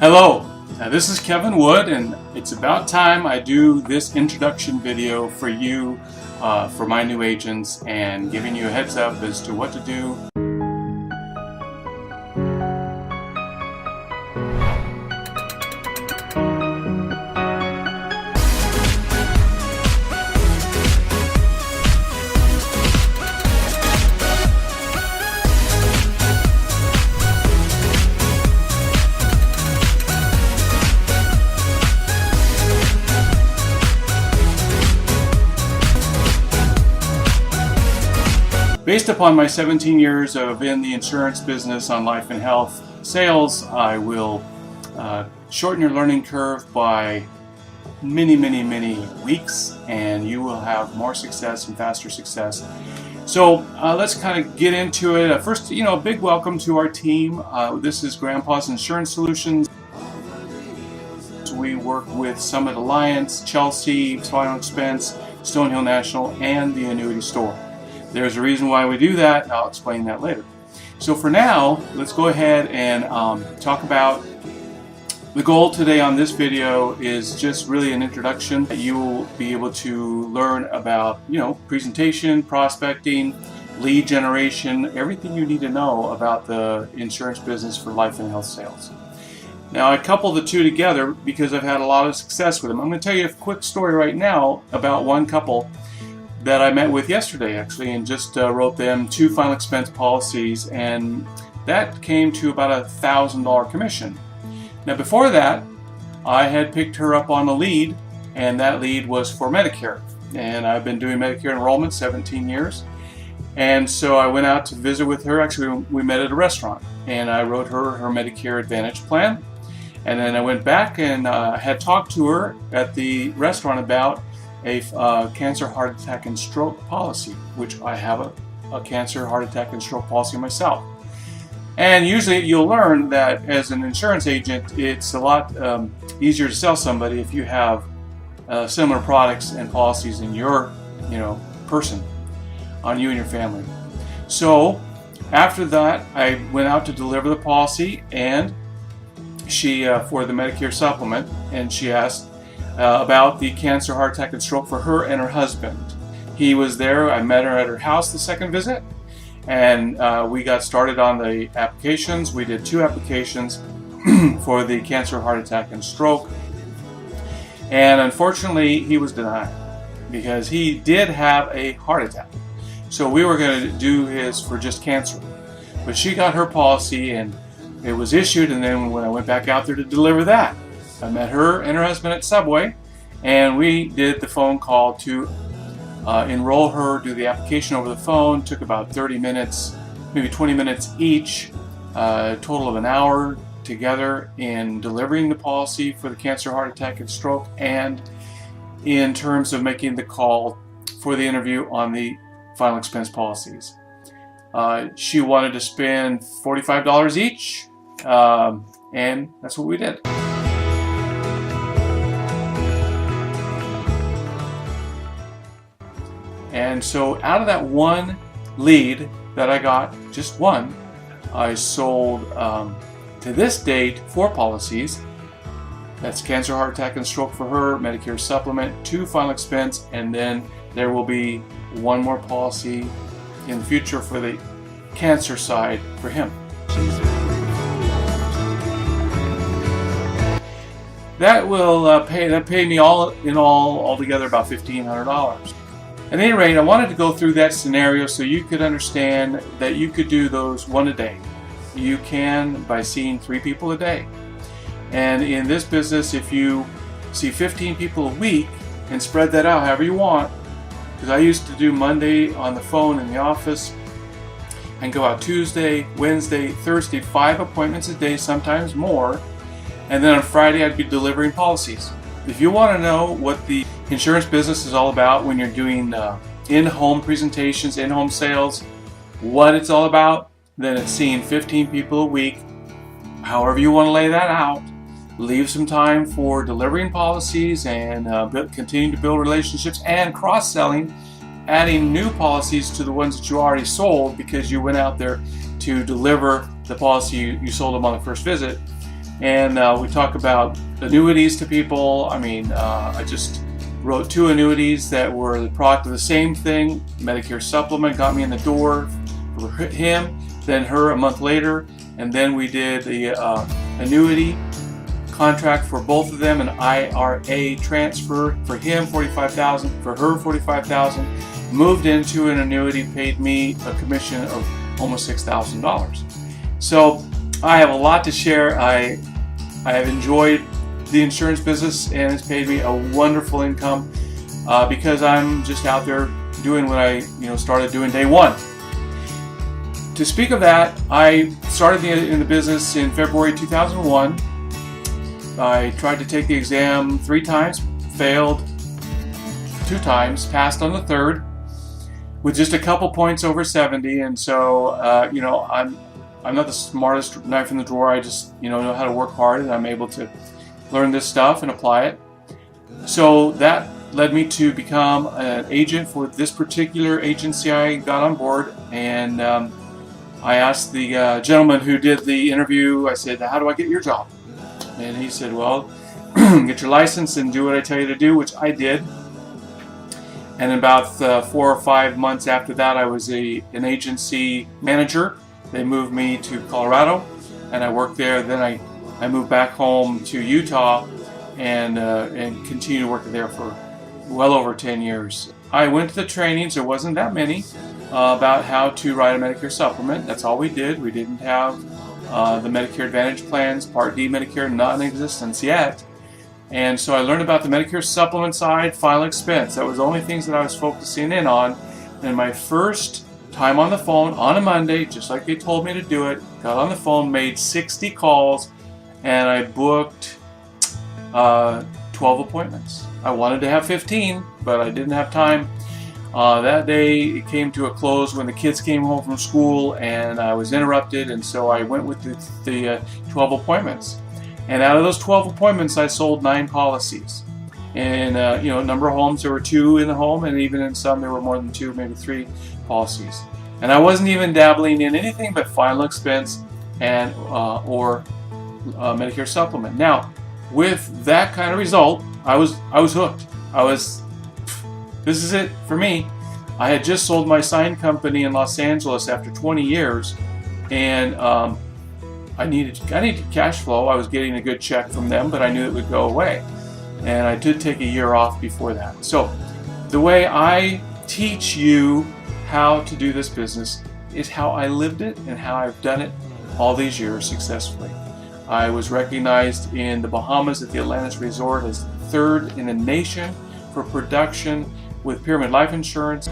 Hello, this is Kevin Wood, and it's about time I do this introduction video for you, for my new agents, and giving you a heads up as to what to do. Based upon my 17 years of in the insurance business on life and health sales, I will shorten your learning curve by many weeks, and you will have more success and faster success. So let's kind of get into it. First, a big welcome to our team. This is Grandpa's Insurance Solutions. We work with Summit Alliance, Chelsea, Final Expense, Stonehill National, and the Annuity Store. There's a reason why we do that, and I'll explain that later. So for now, let's go ahead and talk about the goal today on this video is just really an introduction. You will be able to learn about, presentation, prospecting, lead generation, everything you need to know about the insurance business for life and health sales. Now, I couple the two together because I've had a lot of success with them. I'm going to tell you a quick story right now about one couple that I met with yesterday, actually, and just wrote them 2 final expense policies, and that came to about $1,000 commission. Now, before that, I had picked her up on a lead, and that lead was for Medicare, and I've been doing Medicare enrollment 17 years, and so I went out to visit with her. Actually, we met at a restaurant, and I wrote her Medicare Advantage plan, and then I went back and had talked to her at the restaurant about a cancer, heart attack, and stroke policy, which I have a cancer, heart attack, and stroke policy myself. And usually you'll learn that as an insurance agent, it's a lot easier to sell somebody if you have similar products and policies in your person, on you and your family. So after that, I went out to deliver the policy, and she for the Medicare supplement, and she asked about the cancer, heart attack, and stroke for her and her husband. He was there. I met her at her house the second visit, and we got started on the applications. We did 2 applications for the cancer, heart attack, and stroke, and unfortunately he was denied because he did have a heart attack. So we were going to do his for just cancer, but she got her policy and it was issued, and then when I went back out there to deliver that, I met her and her husband at Subway, and we did the phone call to enroll her, do the application over the phone. Took about 30 minutes, maybe 20 minutes each, a total of an hour together in delivering the policy for the cancer, heart attack, and stroke, and in terms of making the call for the interview on the final expense policies. She wanted to spend $45 each, and that's what we did. And so out of that one lead that I got, just one, I sold to this date 4 policies. That's cancer, heart attack, and stroke for her, Medicare supplement, 2 final expense, and then there will be 1 more policy in the future for the cancer side for him. That will pay me altogether about $1,500. At any rate, I wanted to go through that scenario so you could understand that you could do those 1 a day. You can by seeing 3 people a day. And in this business, if you see 15 people a week and spread that out however you want, because I used to do Monday on the phone in the office and go out Tuesday, Wednesday, Thursday, 5 appointments a day, sometimes more. And then on Friday, I'd be delivering policies. If you want to know what the insurance business is all about when you're doing in-home presentations, in-home sales, what it's all about, then it's seeing 15 people a week. However you want to lay that out, leave some time for delivering policies and continue to build relationships and cross-selling, adding new policies to the ones that you already sold because you went out there to deliver the policy you sold them on the first visit. And we talk about annuities to people. I mean, I just wrote 2 annuities that were the product of the same thing. Medicare supplement got me in the door for him, then her a month later, and then we did the annuity contract for both of them, an IRA transfer for him, $45,000, for her, $45,000. Moved into an annuity, paid me a commission of almost $6,000. So I have a lot to share. I have enjoyed the insurance business, and it's paid me a wonderful income because I'm just out there doing what I started doing day one. To speak of that, I started in the business in February 2001. I tried to take the exam 3 times, failed 2 times, passed on the 3rd with just a couple points over 70. And so, I'm not the smartest knife in the drawer. I just, know how to work hard, and I'm able to learn this stuff and apply it. So that led me to become an agent for this particular agency I got on board. And I asked the gentleman who did the interview, I said, how do I get your job? And he said, well, get your license and do what I tell you to do, which I did. And about 4 or 5 months after that, I was an agency manager. They moved me to Colorado, and I worked there. Then I moved back home to Utah and continued working there for well over 10 years. I went to the trainings, there wasn't that many, about how to write a Medicare supplement. That's all we did. We didn't have the Medicare Advantage plans, Part D Medicare, not in existence yet. And so I learned about the Medicare supplement side, final expense. That was the only things that I was focusing in on. And my first time on the phone on a Monday, just like they told me to do it, got on the phone, made 60 calls, and I booked 12 appointments. I wanted to have 15, but I didn't have time. That day it came to a close when the kids came home from school, and I was interrupted, and so I went with the 12 appointments. And out of those 12 appointments, I sold 9 policies. And number of homes, there were 2 in the home, and even in some there were more than 2, maybe 3 policies. And I wasn't even dabbling in anything but final expense and or Medicare supplement. Now, with that kind of result, I was hooked. This is it for me. I had just sold my sign company in Los Angeles after 20 years, and I needed cash flow. I was getting a good check from them, but I knew it would go away. And I did take a year off before that. So the way I teach you how to do this business is how I lived it and how I've done it all these years successfully. I was recognized in the Bahamas at the Atlantis Resort as 3rd in the nation for production with Pyramid Life Insurance.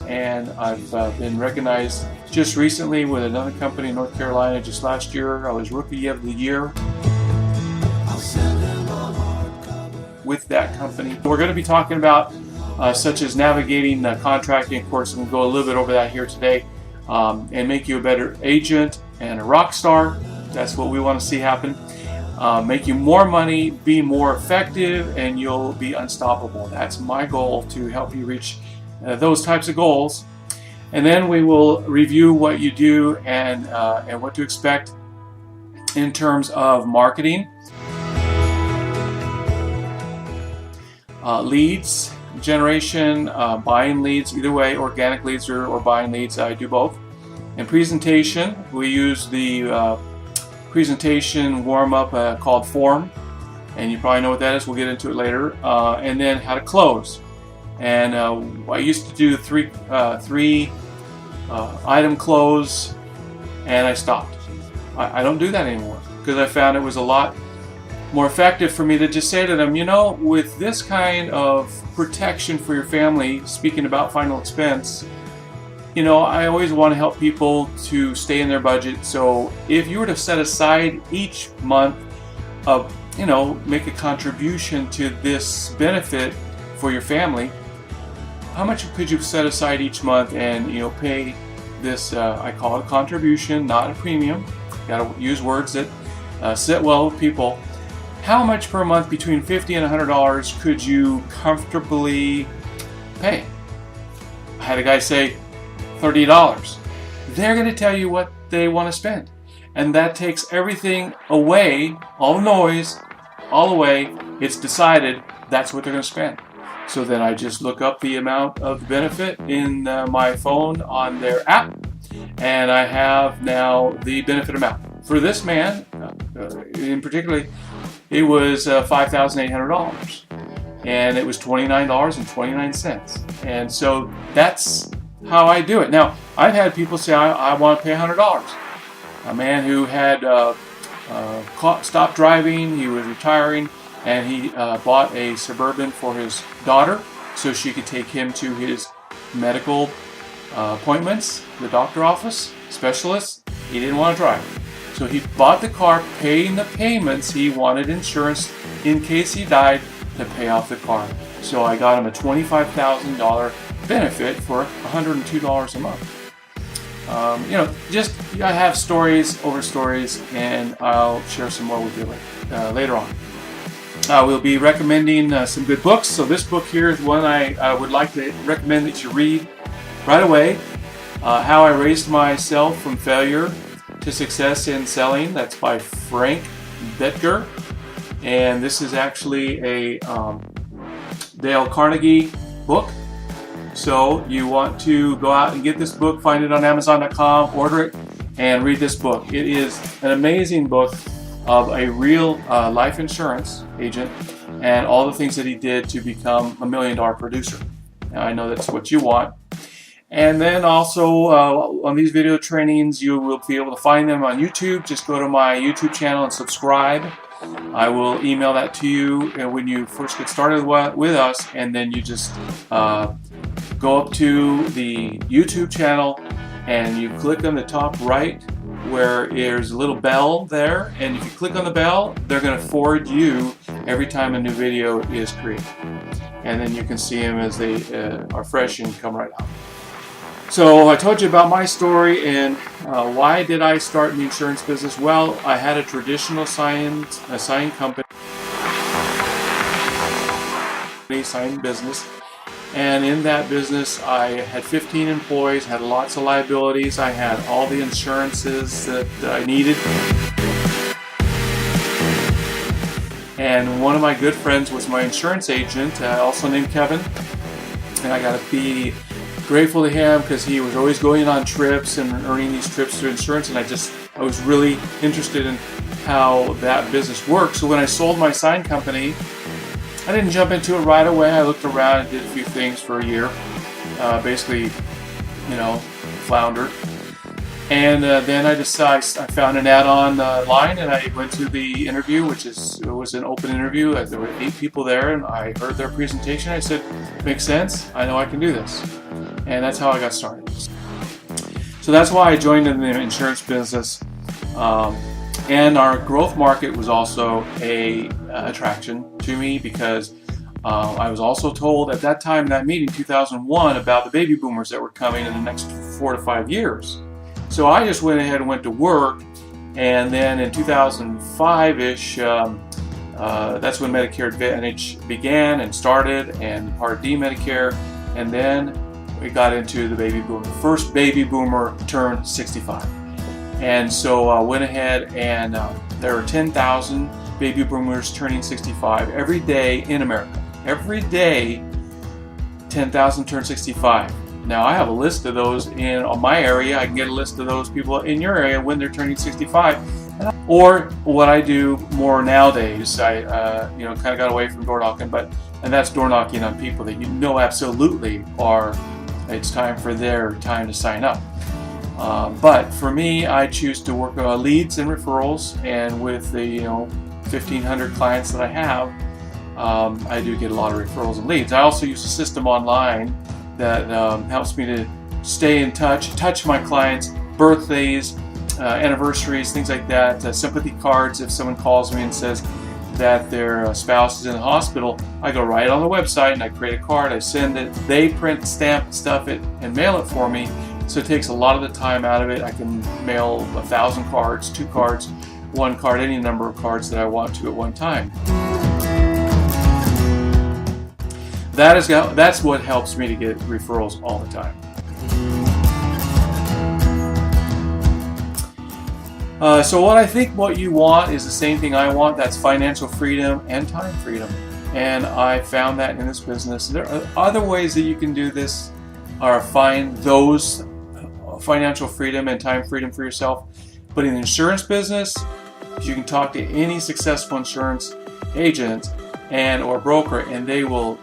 And I've been recognized just recently with another company in North Carolina. Just last year, I was Rookie of the Year with that company. We're going to be talking about such as navigating contracting. Of course, I'm going to go a little bit over that here today, and make you a better agent and a rock star. That's what we want to see happen. Make you more money, be more effective, and you'll be unstoppable. That's my goal, to help you reach those types of goals. And then we will review what you do and what to expect in terms of marketing, leads generation, buying leads, either way, organic leads or buying leads. I do both. And presentation, we use the presentation warm-up called Form, and you probably know what that is. We'll get into it later. And then how to close. And I used to do three item close, and I stopped. I don't do that anymore because I found it was a lot more effective for me to just say to them, with this kind of protection for your family, speaking about final expense, I always want to help people to stay in their budget. So if you were to set aside each month of, make a contribution to this benefit for your family, how much could you set aside each month and pay this? I call it a contribution, not a premium. Got to use words that sit well with people. How much per month between $50 and $100 could you comfortably pay? I had a guy say $30. they're going to tell you what they want to spend. And that takes everything away, all the noise, all away. It's decided that's what they're going to spend. So then I just look up the amount of the benefit in my phone on their app, and I have now the benefit amount. For this man, in particular, it was $5,800, and it was $29.29. And so that's how I do it. Now, I've had people say, I want to pay $100. A man who had stopped driving, he was retiring, and he bought a Suburban for his daughter so she could take him to his medical appointments, the doctor office, specialists. He didn't want to drive. So he bought the car, paying the payments. He wanted insurance in case he died to pay off the car. So I got him a $25,000 benefit for $102 a month. I have stories over stories, and I'll share some more with you later on. We'll be recommending some good books. So this book here is one I would like to recommend that you read right away. How I Raised Myself from Failure to Success in Selling. That's by Frank Bettger. And this is actually a Dale Carnegie book. So you want to go out and get this book, find it on Amazon.com, order it, and read this book. It is an amazing book of a real life insurance agent and all the things that he did to become a $1 million producer. Now, I know that's what you want. And then also on these video trainings, you will be able to find them on YouTube. Just go to my YouTube channel and subscribe. I will email that to you when you first get started with us, and then you just go up to the YouTube channel and you click on the top right where there's a little bell there, and if you click on the bell, they're going to forward you every time a new video is created, and then you can see them as they are fresh and come right out. So I told you about my story, and why did I start in the insurance business? Well, I had a traditional sign company, sign business, and in that business I had 15 employees, had lots of liabilities, I had all the insurances that I needed. And one of my good friends was my insurance agent, also named Kevin, and I got to be grateful to him because he was always going on trips and earning these trips through insurance, and I was really interested in how that business works. So when I sold my sign company, I didn't jump into it right away. I looked around and did a few things for a year, basically, floundered. And then I found an ad online, and I went to the interview, it was an open interview. There were 8 people there, and I heard their presentation. I said, makes sense. I know I can do this. And that's how I got started. So that's why I joined in the insurance business. And our growth market was also an attraction to me because I was also told at that time, in that meeting, 2001, about the baby boomers that were coming in the next 4 to 5 years. So I just went ahead and went to work, and then in 2005-ish, that's when Medicare Advantage began and started, and Part D Medicare, and then we got into the baby boomer. The first baby boomer turned 65. And so I went ahead, and there are 10,000 baby boomers turning 65 every day in America. Every day, 10,000 turn 65. Now, I have a list of those in my area. I can get a list of those people in your area when they're turning 65. Or what I do more nowadays, I kind of got away from door knocking, and that's door knocking on people that you know absolutely it's time for their time to sign up. But for me, I choose to work on leads and referrals, and with the 1,500 clients that I have, I do get a lot of referrals and leads. I also use a system online that helps me to stay in touch my clients' birthdays, anniversaries, things like that, sympathy cards. If someone calls me and says that their spouse is in the hospital, I go right on the website and I create a card, I send it, they print, stamp, stuff it, and mail it for me. So it takes a lot of the time out of it. I can mail 1,000 cards, 2 cards, 1 card, any number of cards that I want to at one time. That's what helps me to get referrals all the time. So what you want is the same thing I want. That's financial freedom and time freedom. And I found that in this business. There are other ways that you can do this, or find those financial freedom and time freedom for yourself. But in the insurance business, you can talk to any successful insurance agent and or broker, and they will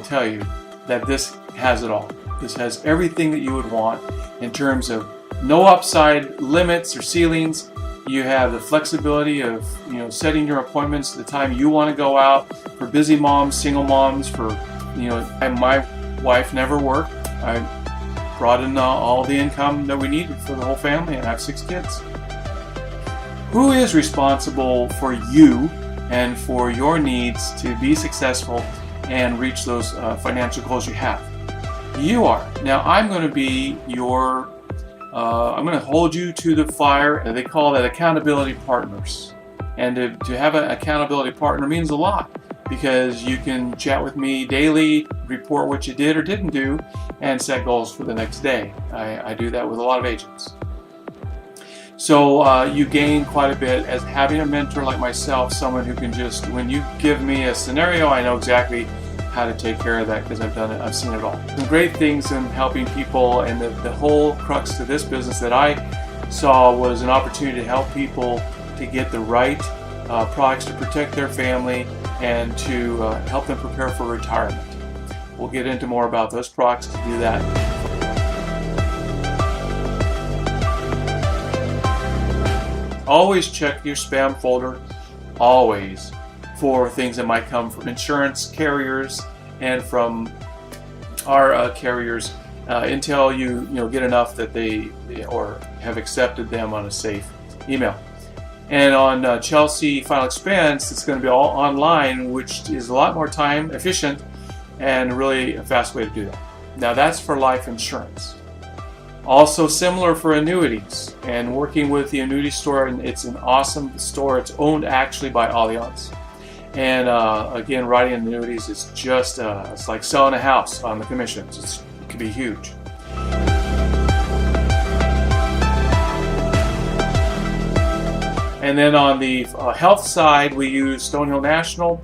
tell you that this has it all. This has everything that you would want in terms of no upside limits or ceilings. You have the flexibility of setting your appointments the time you want to go out. For busy moms, single moms, for my wife never worked. I brought in all the income that we needed for the whole family, and I have 6 kids. Who is responsible for you and for your needs to be successful and reach those financial goals you have? You are. Now I'm going to be your I'm going to hold you to the fire, and they call that accountability partners. And to have an accountability partner means a lot, because you can chat with me daily, report what you did or didn't do, and set goals for the next day. I do that with a lot of agents. So you gain quite a bit as having a mentor like myself, someone who can just, when you give me a scenario, I know exactly how to take care of that because I've done it, I've seen it all. Some great things in helping people, and the whole crux to this business that I saw was an opportunity to help people to get the right products to protect their family and to help them prepare for retirement. We'll get into more about those products to do that. Always check your spam folder, always, for things that might come from insurance carriers and from our carriers until you get enough that they or have accepted them on a safe email. And on Chelsea Final Expense, it's going to be all online, which is a lot more time efficient and really a fast way to do that. Now that's for life insurance. Also similar for annuities, and working with the annuity store, and it's an awesome store. It's owned actually by Allianz. And again, writing annuities is just, it's like selling a house on the commissions. It can be huge. And then on the health side, we use Stonehill National,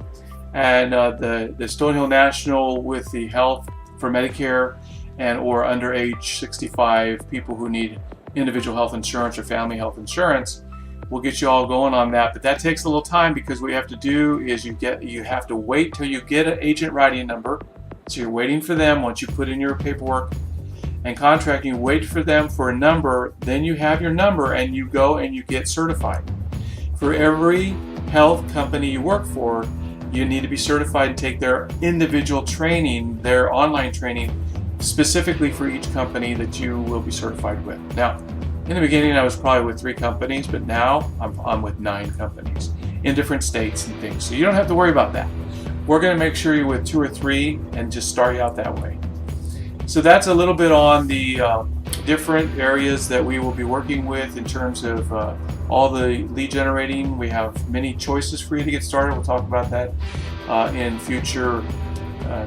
and the Stonehill National with the health for Medicare and or under age 65 people who need individual health insurance or family health insurance. We'll get you all going on that, but that takes a little time because what you have to do is you have to wait till you get an agent writing number. So you're waiting for them. Once you put in your paperwork and contract, you wait for them for a number, then you have your number and you go and you get certified. For every health company you work for, you need to be certified and take their individual training, their online training, specifically for each company that you will be certified with. Now, in the beginning, I was probably with 3 companies, but now I'm with 9 companies in different states and things. So you don't have to worry about that. We're going to make sure you're with 2 or 3 and just start you out that way. So that's a little bit on the different areas that we will be working with in terms of all the lead generating. We have many choices for you to get started. We'll talk about that in future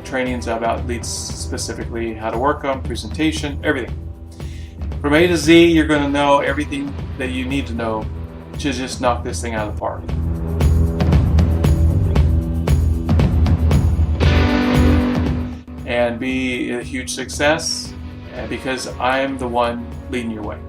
trainings about leads, specifically how to work them, presentation, everything. From A to Z, you're going to know everything that you need to know to just knock this thing out of the park. And be a huge success, because I'm the one leading your way.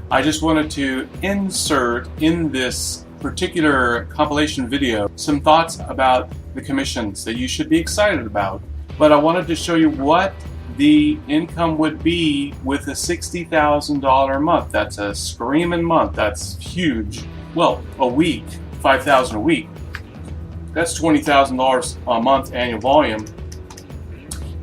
I just wanted to insert in this particular compilation video some thoughts about the commissions that you should be excited about, but I wanted to show you what the income would be with a $60,000 a month. That's a screaming month. That's huge. Well, a week, $5,000 a week. That's $20,000 a month annual volume.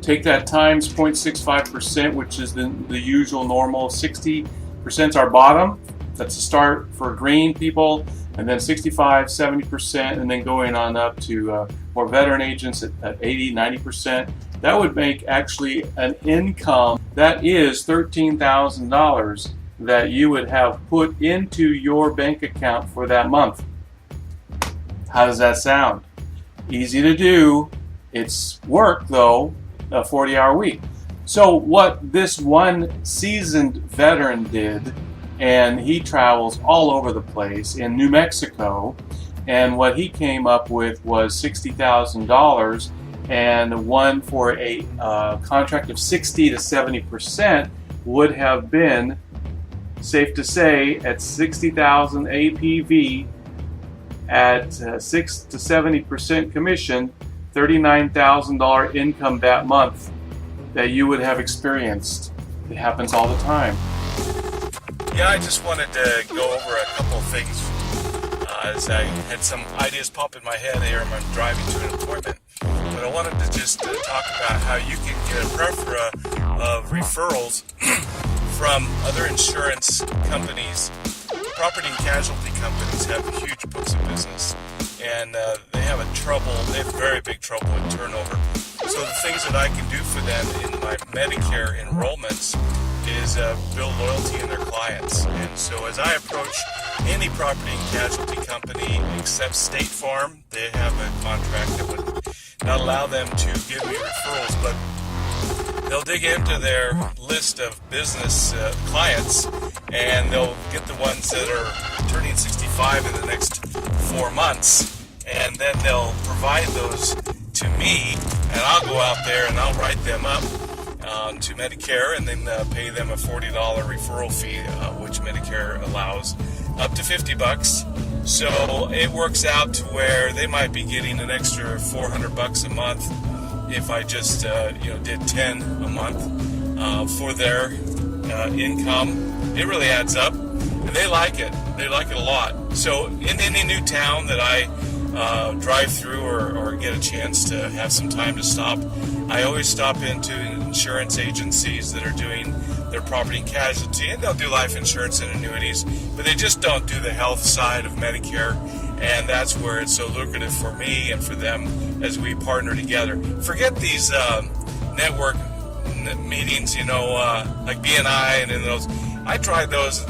Take that times 0.65%, which is the usual normal. 60% is our bottom. That's a start for green people, and then 65, 70%, and then going on up to more veteran agents at 80, 90%. That would make actually an income that is $13,000 that you would have put into your bank account for that month. How does that sound? Easy to do. It's work though, a 40-hour week. So what this one seasoned veteran did, and he travels all over the place in New Mexico. And what he came up with was $60,000, and one for a contract of 60 to 70% would have been, safe to say, at 60,000 APV at 6 to 70% commission, $39,000 income that month that you would have experienced. It happens all the time. Yeah, I just wanted to go over a couple of things as I had some ideas pop in my head here. I'm driving to an appointment, but I wanted to just talk about how you can get a plethora of referrals from other insurance companies. Property and casualty companies have huge books of business, and they have very big trouble with turnover. So the things that I can do for them in my Medicare enrollments is build loyalty in their clients. And so as I approach any property and casualty company except State Farm, they have a contract that would not allow them to give me referrals, but they'll dig into their list of business clients, and they'll get the ones that are turning 65 in the next 4 months, and then they'll provide those to me, and I'll go out there and I'll write them up to Medicare, and then pay them a $40 referral fee, which Medicare allows up to $50. So it works out to where they might be getting an extra $400 a month if I just did 10 a month for their income. It really adds up, and they like it. They like it a lot. So in any new town that I drive through or get a chance to have some time to stop, I always stop into insurance agencies that are doing their property and casualty, and they'll do life insurance and annuities, but they just don't do the health side of Medicare, and that's where it's so lucrative for me and for them as we partner together. Forget these network meetings, like BNI and those. I tried those.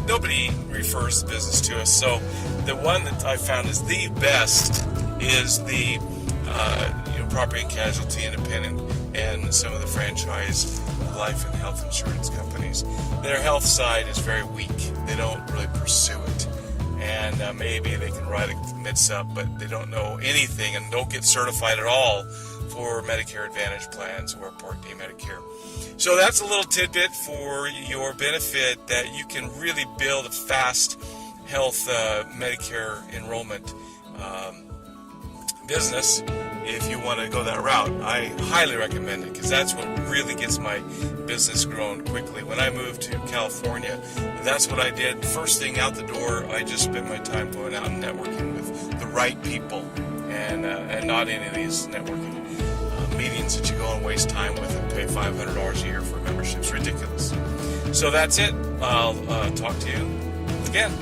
Nobody refers the business to us. So the one that I found is the best is the property and casualty independent and some of the franchise life and health insurance companies. Their health side is very weak. They don't really pursue it. And maybe they can write a mid-sup, but they don't know anything and don't get certified at all for Medicare Advantage plans or Part D Medicare. So that's a little tidbit for your benefit, that you can really build a fast health Medicare enrollment business if you want to go that route. I highly recommend it, because that's what really gets my business growing quickly. When I moved to California, that's what I did. First thing out the door, I just spent my time going out and networking with the right people, and not any of these networking meetings that you go and waste time with and pay $500 a year for memberships. Ridiculous. So that's it. I'll talk to you again.